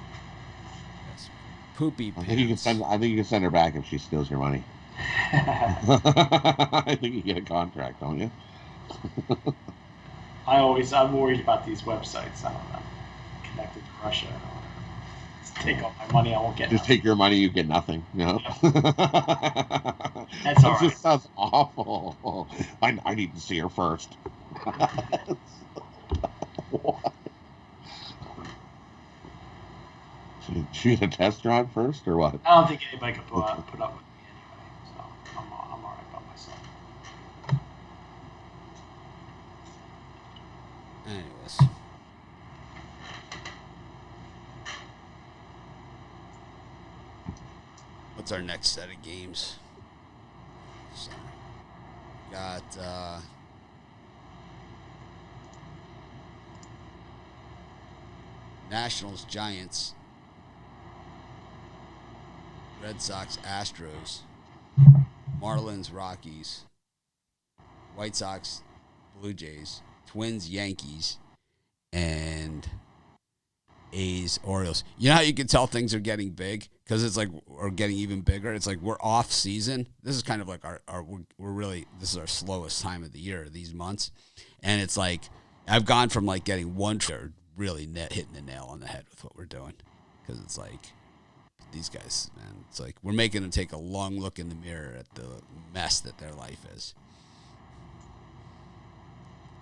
Yes, poopy pants. I think you can send her back if she steals your money. I think you get a contract, don't you? I'm worried about these websites. I don't know. Connected to Russia. Just take all my money. I won't get. Just nothing. Take your money. You get nothing. That's all right. Just sounds awful. I need to see her first. What? She had a test drive first, or what? I don't think anybody could put up with me anyway. So I'm all right by myself. Anyways. What's our next set of games? So, got Nationals, Giants, Red Sox, Astros, Marlins, Rockies, White Sox, Blue Jays, Twins, Yankees, and A's, Orioles. You know how you can tell things are getting big? Because it's like, or getting even bigger. It's like we're off season. This is kind of like this is our slowest time of the year, these months. And it's like, I've gone from like getting one to really hitting the nail on the head with what we're doing. Because it's like, these guys, man, it's like we're making them take a long look in the mirror at the mess that their life is.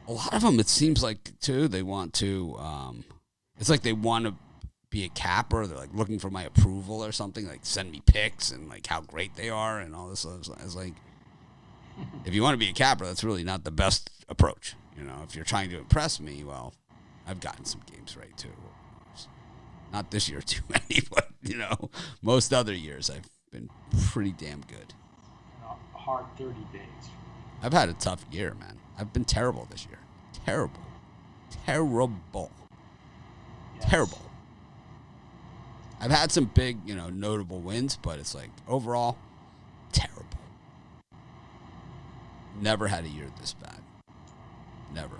A lot of them, it seems like, too, they want to, it's like they want to be a capper. They're like looking for my approval or something, like send me pics and like how great they are and all this. It's like, if you want to be a capper, that's really not the best approach. If you're trying to impress me, well, I've gotten some games right, too. Not this year too many, but, most other years I've been pretty damn good. A hard 30 days. I've had a tough year, man. I've been terrible this year. Terrible. Terrible. Yes. Terrible. I've had some big, notable wins, but it's like, overall, terrible. Never had a year this bad. Never.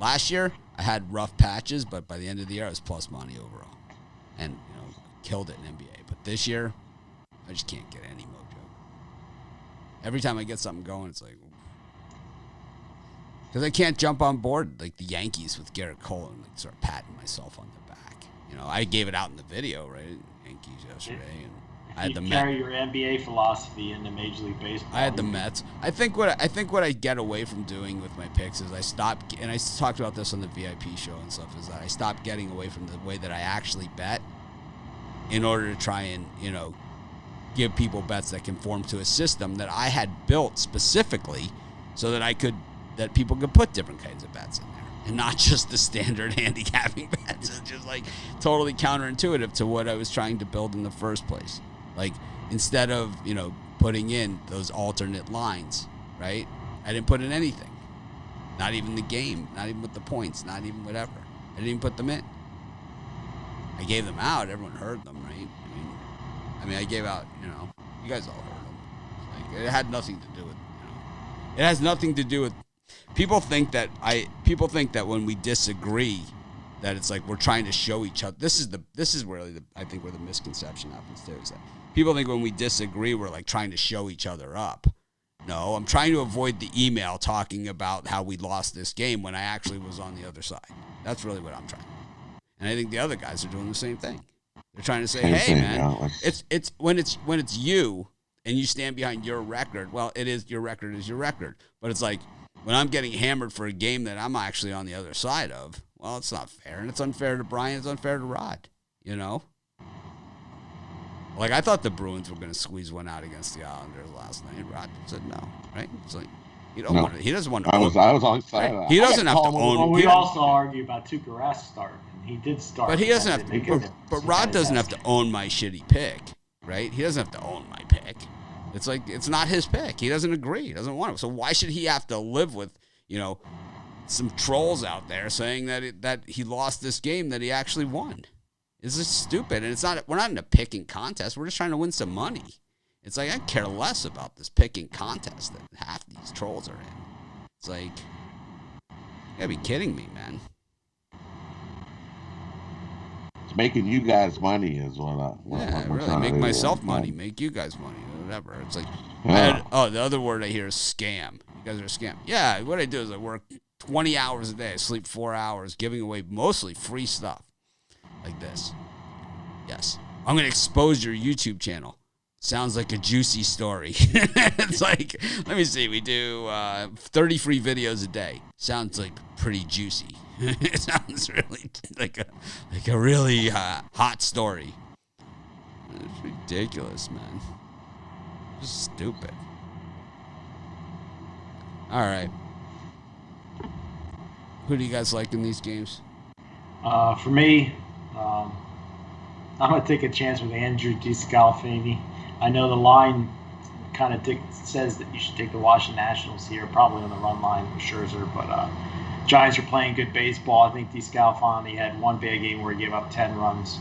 Last year, I had rough patches, but by the end of the year, I was plus money overall. And, killed it in NBA. But this year, I just can't get any mojo. Every time I get something going, it's like, because I can't jump on board like the Yankees with Garrett Cole and start patting myself on the back. I gave it out in the video, right? Yankees yesterday, and I had the Mets. Carry your NBA philosophy into Major League Baseball. I had the Mets. I think what I get away from doing with my picks is I stop, and I talked about this on the VIP show and stuff, is that I stopped getting away from the way that I actually bet in order to try and give people bets that conform to a system that I had built specifically so that people could put different kinds of bets in there. And not just the standard handicapping bets. It's just totally counterintuitive to what I was trying to build in the first place. Instead of, putting in those alternate lines, right? I didn't put in anything. Not even the game. Not even with the points. Not even whatever. I didn't even put them in. I gave them out. Everyone heard them, right? I mean, I gave out, you guys all heard them. It had nothing to do with, it has nothing to do with. People think that when we disagree, that it's like we're trying to show each other. This is really I think where the misconception happens too. Is that people think when we disagree, we're trying to show each other up. No, I'm trying to avoid the email talking about how we lost this game when I actually was on the other side. That's really what I'm trying to do. And I think the other guys are doing the same thing. They're trying to say, hey man, it's when it's you and you stand behind your record. Well, your record is your record, but it's like, when I'm getting hammered for a game that I'm actually on the other side of, well, it's not fair. And it's unfair to Brian. It's unfair to Rod, I thought the Bruins were going to squeeze one out against the Islanders last night. Rod said no, right? It's like, he doesn't want to own. I was on the side of that. He doesn't have to own. Well, we also argue about Tuukka Rask starting, and he did start. But he doesn't have to. But Rod doesn't have to own my shitty pick, right? He doesn't have to own my pick. It's like, it's not his pick. He doesn't agree. He doesn't want it. So why should he have to live with, some trolls out there saying that he lost this game that he actually won? This is stupid. And we're not in a picking contest. We're just trying to win some money. It's like, I care less about this picking contest that half these trolls are in. It's like, you gotta be kidding me, man. It's making you guys money is what really make myself money, make you guys money, whatever. It's like, the other word I hear is scam. You guys are a scam. Yeah, what I do is I work 20 hours a day. I sleep 4 hours, giving away mostly free stuff like this. Yes. I'm going to expose your YouTube channel. Sounds like a juicy story. It's like, let me see. We do 30 free videos a day. Sounds like pretty juicy. It sounds really like a really hot story. It's ridiculous, man. Just stupid. All right. Who do you guys like in these games? For me, I'm going to take a chance with Andrew DeScalfani. I know the line kind of says that you should take the Washington Nationals here, probably on the run line with Scherzer, but Giants are playing good baseball. I think DeScalfani had one bad game where he gave up 10 runs.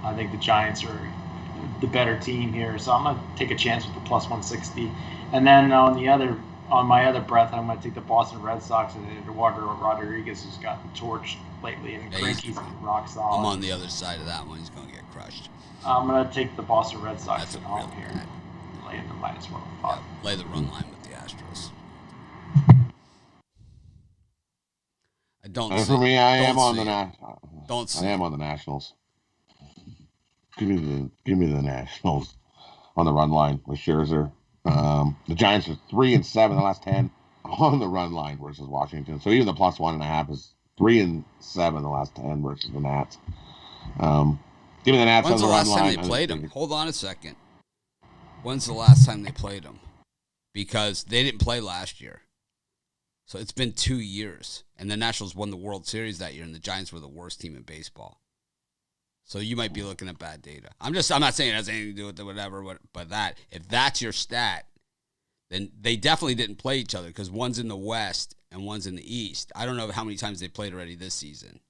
I think the Giants are the better team here, so I'm going to take a chance with the plus 160. And then on my other breath, I'm going to take the Boston Red Sox and Eduardo Rodriguez, who's gotten torched lately, and Greinke's rock solid. I'm on the other side of that one. He's going to get crushed. I'm going to take the Boston Red Sox at home here. Lay in the minus 105. Yeah, lay the run line with the Astros. I don't. For me, I am on the Nationals. Give me the Nationals on the run line with Scherzer. The Giants are 3-7 the last 10 on the run line versus Washington. So even the plus 1.5 is 3-7 the last 10 versus the Nats. Give me the Nats on the run line. When's the last time they played them? Hold on a second. When's the last time they played them? Because they didn't play last year. So it's been 2 years. And the Nationals won the World Series that year, and the Giants were the worst team in baseball. So you might be looking at bad data. I'm not saying it has anything to do with it, whatever, but if that's your stat, then they definitely didn't play each other because one's in the West and one's in the East. I don't know how many times they played already this season.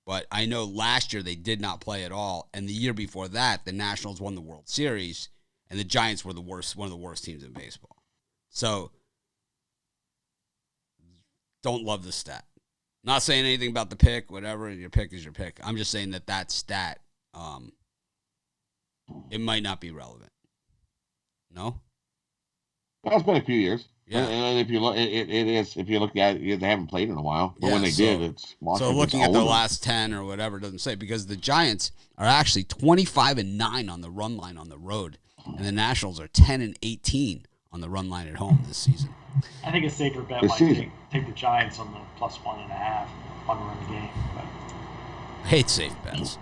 But I know last year they did not play at all. And the year before that, the Nationals won the World Series, and the Giants were one of the worst teams in baseball. So don't love the stat. Not saying anything about the pick, whatever. Your pick is your pick. I'm just saying that stat, it might not be relevant. No? Well, it's been a few years. Yeah. And if you look, it is. If you look at it, they haven't played in a while. But when they did, it's so looking at the last 10 or whatever, it doesn't say, because the Giants are actually 25-9 on the run line on the road, and the Nationals are 10-18 on the run line at home this season. I think a safer bet might take the Giants on the +1.5 on run the game. But I hate safe bets.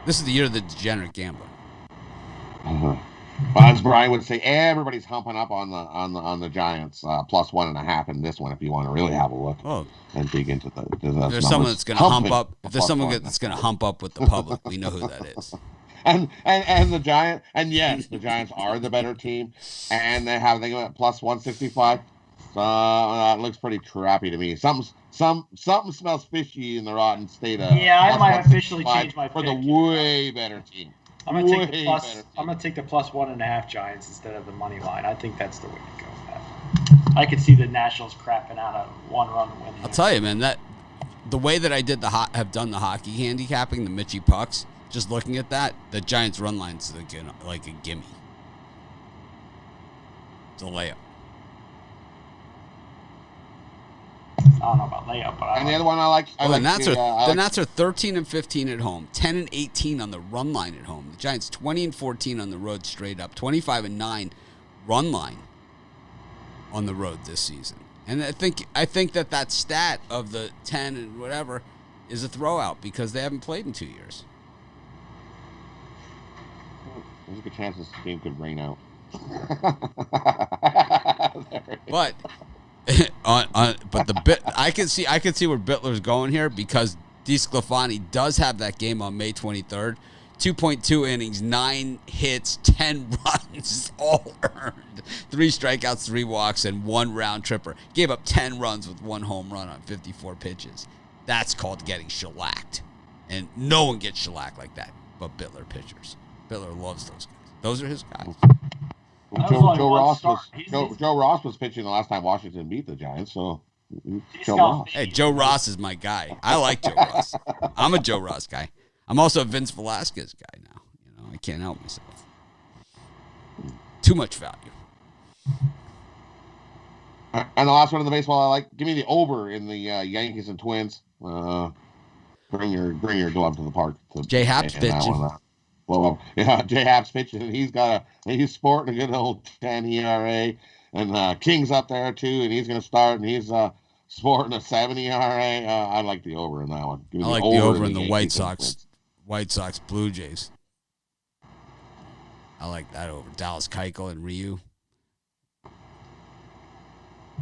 This is the year of the degenerate gambler. Well, as Brian would say, everybody's humping up on the Giants +1.5 in this one. If you want to really have a look and dig into the there's someone that's going to hump up. If there's someone that's going to hump up with the public, we know who that is. And the Giants, and yes, the Giants are the better team, and they go at +165. It looks pretty crappy to me. Something smells fishy in the rotten state of. Yeah, I might officially change my pick for the way better team. I'm gonna take the +1.5 Giants instead of the money line. I think that's the way to go with that. I could see the Nationals crapping out a 1-run win. I'll tell you, man, that the way that I did have done the hockey handicapping, the Mitchie pucks. Just looking at that, the Giants' run line's like a gimme. It's a layup. I don't know about layup, but the other one I like. The Nats are 13-15 at home, 10-18 on the run line at home. The Giants 20-14 on the road straight up, 25-9 run line on the road this season. And I think that stat of the 10 and whatever is a throwout because they haven't played in 2 years. There's a good chance this game could rain out. But I can see where Bittler's going here because DeSclafani does have that game on May 23rd. 2.2 innings, 9 hits, 10 runs, all earned. 3 strikeouts, 3 walks, and 1 round tripper. Gave up 10 runs with 1 home run on 54 pitches. That's called getting shellacked. And no one gets shellacked like that but Bittler pitchers. Bittler loves those guys. Those are his guys. Joe Ross was pitching the last time Washington beat the Giants, so Joe Ross. Hey, Joe Ross is my guy. I like Joe Ross. I'm a Joe Ross guy. I'm also a Vince Velasquez guy now. I can't help myself. Too much value. And the last one in the baseball I like. Give me the over in the Yankees and Twins. Bring your glove to the park. Jay Happ's pitching. Well, yeah, Jay Happ's pitching. He's sporting a good old 10 ERA, and King's up there too, and he's going to start, and he's sporting a 7 ERA. I like the over in that one. I like the over in the White Sox Blue Jays. I like that over. Dallas Keuchel and Ryu.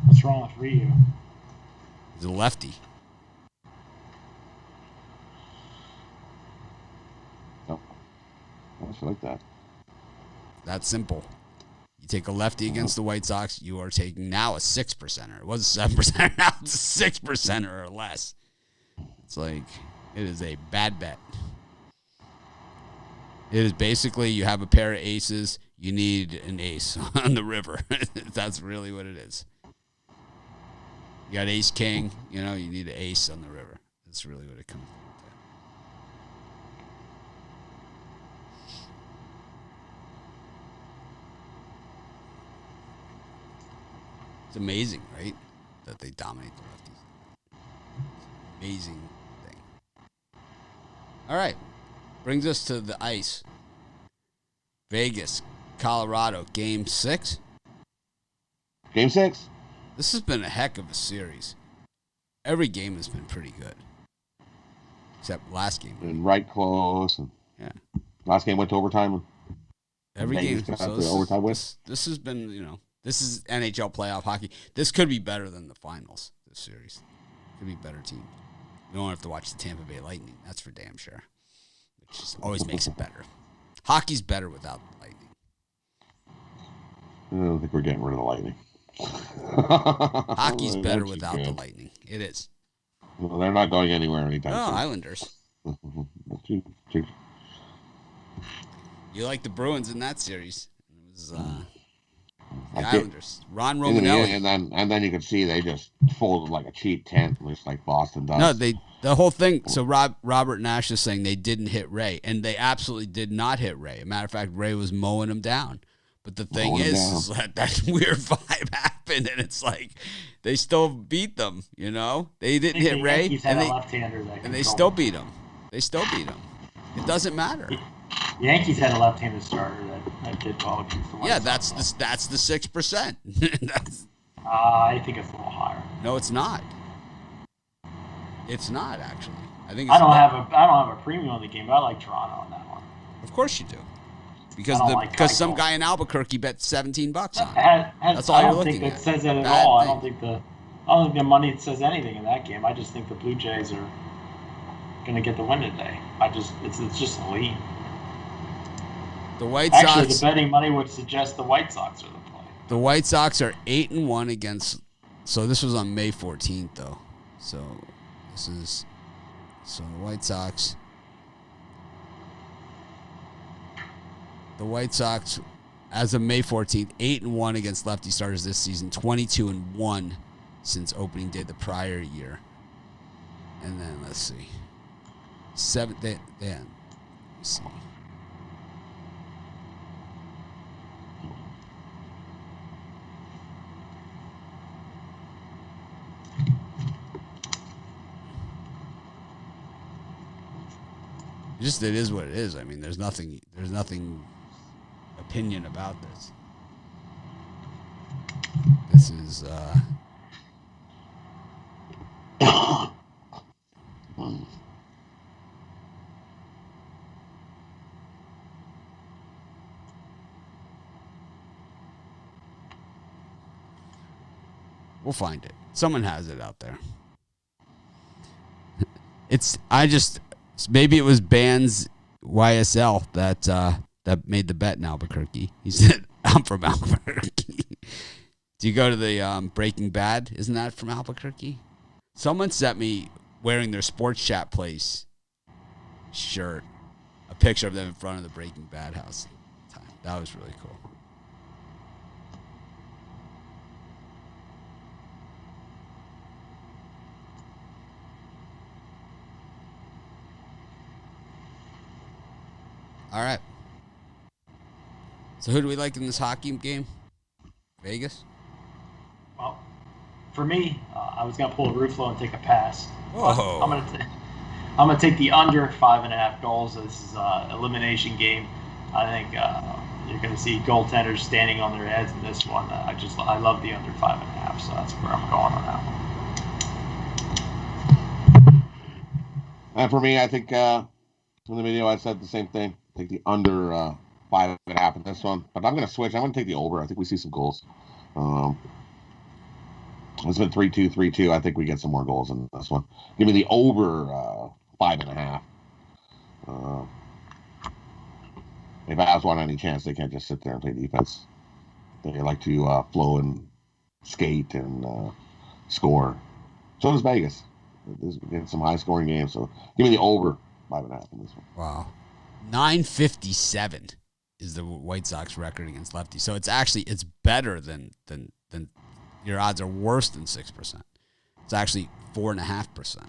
What's wrong with Ryu? He's a lefty. I just like that. That's simple. You take a lefty against the White Sox, you are taking now a 6%er. It was a 7%er, now it's a 6%er or less. It's like, it is a bad bet. It is basically you have a pair of aces, you need an ace on the river. That's really what it is. You got ace king, you need an ace on the river. That's really what it comes down to. It's amazing, right? That they dominate the lefties. Amazing thing. All right. Brings us to the ice. Vegas, Colorado, Game 6. Game 6. This has been a heck of a series. Every game has been pretty good. Except last game. And right close. And last game went to overtime. Every game. So overtime this has been, this is NHL playoff hockey. This could be better than the finals, this series. Could be better team. You don't have to watch the Tampa Bay Lightning. That's for damn sure. just always makes it better. Hockey's better without the Lightning. I don't think we're getting rid of the Lightning. Hockey's better without the Lightning. It is. Well, they're not going anywhere anytime soon. Islanders. You like the Bruins in that series. It was the Islanders. Ron Romanelli. And then you could see they just folded like a cheap tent, just like Boston does. No, the whole thing. So Robert Nash is saying they didn't hit Ray, and they absolutely did not hit Ray. As a matter of fact, Ray was mowing him down. But the thing is that weird vibe happened, and it's like they still beat them. You know, they didn't hit Ray, and they still beat him. They still beat him. It doesn't matter. The Yankees had a left-handed starter that did well against the White Sox. That's the 6%. I think it's a little higher. No, it's not. It's not actually. I think I don't have a premium on the game, but I like Toronto on that one. Of course you do, because some guy in Albuquerque bet $17 on it. That's all you're looking at. I don't think that says that at all. I don't think the money says anything in that game. I just think the Blue Jays are going to get the win today. It's just a lead. The White Sox. Actually, the betting money would suggest the White Sox are the play. The White Sox are 8-1 against. So this was on May 14th, though. So the White Sox. The White Sox, as of May 14th, 8-1 against lefty starters this season. 22-1 since opening day the prior year. And then let's see. Let's see. It is what it is. I mean, there's nothing opinion about this. This is we'll find it. Someone has it out there. Maybe it was Bands YSL that made the bet in Albuquerque. He said, I'm from Albuquerque. Do you go to the Breaking Bad? Isn't that from Albuquerque? Someone sent me wearing their Sports Chat Place shirt, a picture of them in front of the Breaking Bad house. That was really cool. All right. So who do we like in this hockey game? Vegas? Well, for me, I was going to pull a Ruffalo and take a pass. Whoa. I'm going to take the under 5.5 goals. This is an elimination game. I think you're going to see goaltenders standing on their heads in this one. I love the under 5.5, so that's where I'm going on that one. And for me, I think in the video I said the same thing. Take the under 5.5 in this one, but I'm going to switch. I'm going to take the over. I think we see some goals. It's been 3-2, 3-2. I think we get some more goals in this one. Give me the over 5.5. If Avs want any chance, they can't just sit there and play defense. They like to flow and skate and score. So does Vegas. There's some high-scoring games. So give me the over 5.5 in this one. Wow. 957 is the White Sox record against lefties. So it's better than your odds are worse than 6%. It's actually 4.5%.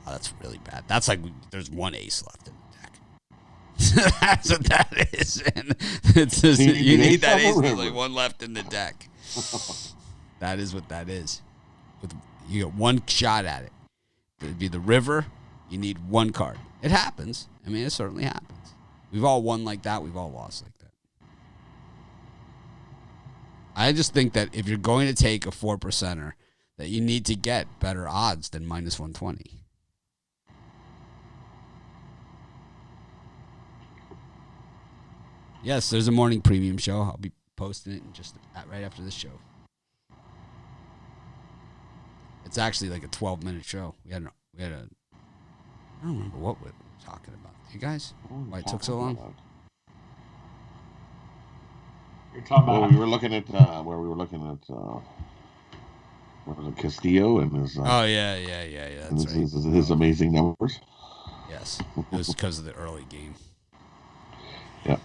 Oh, that's really bad. That's like there's one ace left in the deck. That's what that is. And it's just, you need that ace. There's like one left in the deck. That is what that is. You get one shot at it. It'd be the river. You need one card. It happens. I mean, it certainly happens. We've all won like that. We've all lost like that. I just think that if you're going to take a 4%er, that you need to get better odds than minus 120. Yes, there's a morning premium show. I'll be posting it right after this show. It's actually like a 12-minute show. We had a I don't remember what we're talking about. You guys? Why it took so long? You're talking about. Well, we were looking at what was it, Castillo and his. Oh yeah. That's right. His amazing numbers. Yes, it was because of the early game. Yeah.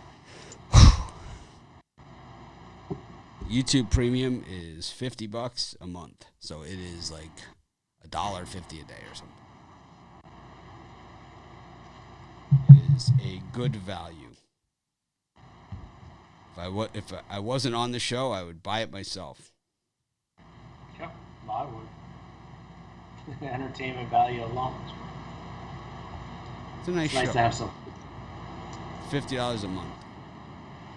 YouTube Premium is $50 a month, so it is like $1.50 a day or something. It is a good value. If I wasn't on the show, I would buy it myself. Yep, I would. Entertainment value alone. It's a nice show. Nice to have some. $50 a month.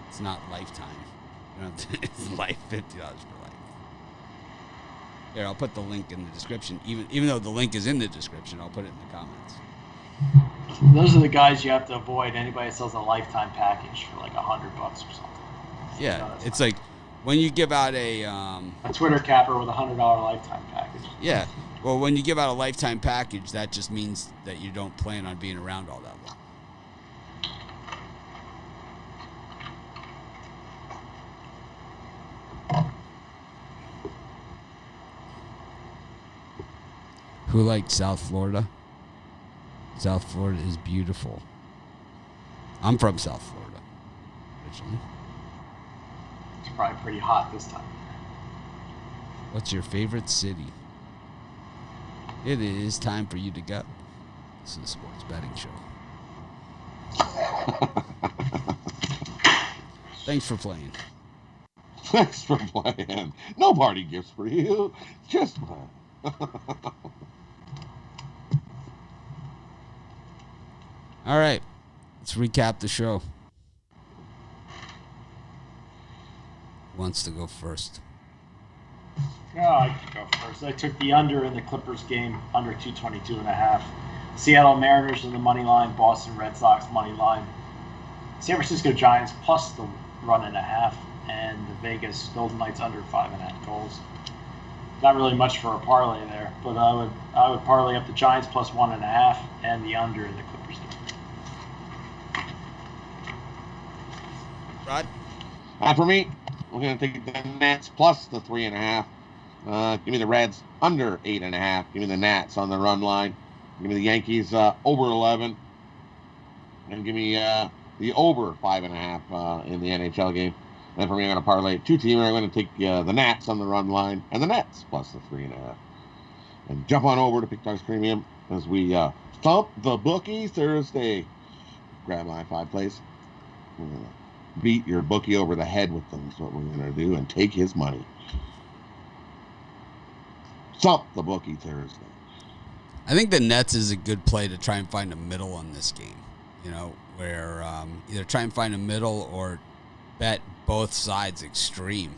It's not lifetime. It's $50 for life. Here, I'll put the link in the description. Even though the link is in the description, I'll put it in the comments. Those are the guys you have to avoid. Anybody that sells a lifetime package for like $100 or something. Yeah, it's like when you give out a Twitter capper with a $100 lifetime package. Yeah, well, when you give out a lifetime package, that just means that you don't plan on being around all that long. Who liked South Florida? South Florida is beautiful. I'm from South Florida originally. It's probably pretty hot this time. What's your favorite city? It is time for you to go. This is a sports betting show. Thanks for playing. Thanks for playing. No party gifts for you. Just play. All right. Let's recap the show. Who wants to go first? Yeah, I can go first. I took the under in the Clippers game, under 222.5. Seattle Mariners in the money line, Boston Red Sox money line, San Francisco Giants plus the run and a half, and the Vegas Golden Knights under 5.5 goals. Not really much for a parlay there, but I would parlay up the Giants plus 1.5 and the under in the Clippers game. Rod? For me, we're going to take the Nats plus the 3.5. Give me the Reds under 8.5. Give me the Nats on the run line. Give me the Yankees over 11. And give me the over 5.5 in the NHL game. And for me, I'm going to parlay two-teamer. I'm going to take the Nats on the run line and the Nets plus the 3.5. And jump on over to Pick Dogs Premium as we thump the bookie Thursday. Grab my 5 plays. We're going to beat your bookie over the head with them is what we're going to do and take his money. Thump the bookie Thursday. I think the Nets is a good play to try and find a middle on this game. You know, where either try and find a middle or bet both sides extreme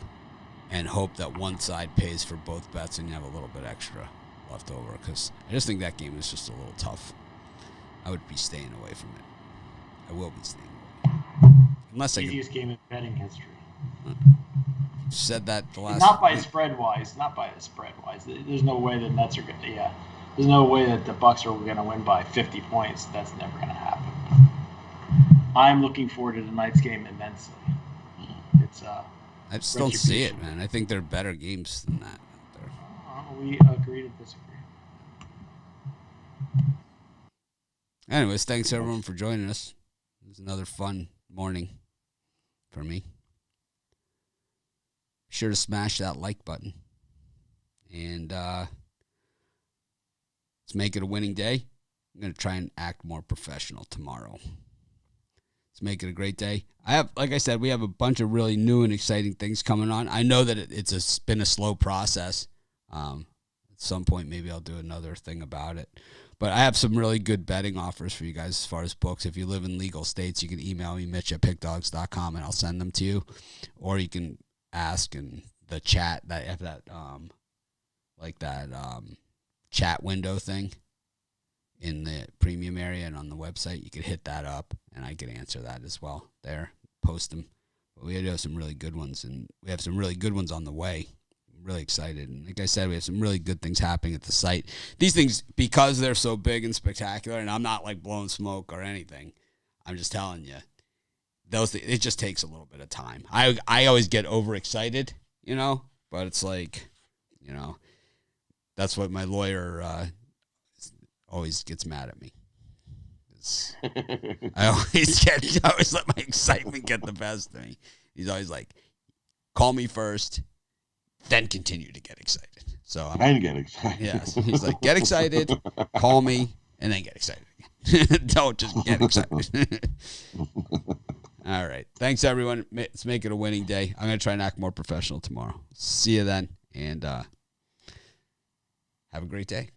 and hope that one side pays for both bets and you have a little bit extra left over. Because I just think that game is just a little tough. I would be staying away from it. I will be staying away. Unless easiest game in betting history. Said that the last. Not by spread wise. Not by the spread wise. There's no way the Nets are going to. Yeah. There's no way that the Bucks are going to win by 50 points. That's never going to happen. I'm looking forward to tonight's game immensely. It's I just don't see it, man. I think there are better games than that out there. We agree to disagree. Anyways, thanks everyone for joining us. It was another fun morning for me. Be sure to smash that like button. And let's make it a winning day. I'm going to try and act more professional tomorrow. Let's make it a great day. Like I said, we have a bunch of really new and exciting things coming on. I know that it's been a slow process. At some point, maybe I'll do another thing about it. But I have some really good betting offers for you guys as far as books. If you live in legal states, you can email me, Mitch@pickdogs.com, and I'll send them to you. Or you can ask in the chat that have that chat window thing in the premium area and on the website. You could hit that up, and I could answer that as well there. Post them. But we have some really good ones, and we have some really good ones on the way. I'm really excited. And like I said, we have some really good things happening at the site. These things, because they're so big and spectacular, and I'm not like blowing smoke or anything, I'm just telling you, it just takes a little bit of time. I always get overexcited, but it's like, that's what my lawyer always gets mad at me. I always let my excitement get the best of me. He's always like, call me first, then continue to get excited. So I get excited. Yes. He's like, get excited, call me, and then get excited again. Don't just get excited. All right. Thanks, everyone. Let's make it a winning day. I'm going to try and act more professional tomorrow. See you then, and have a great day.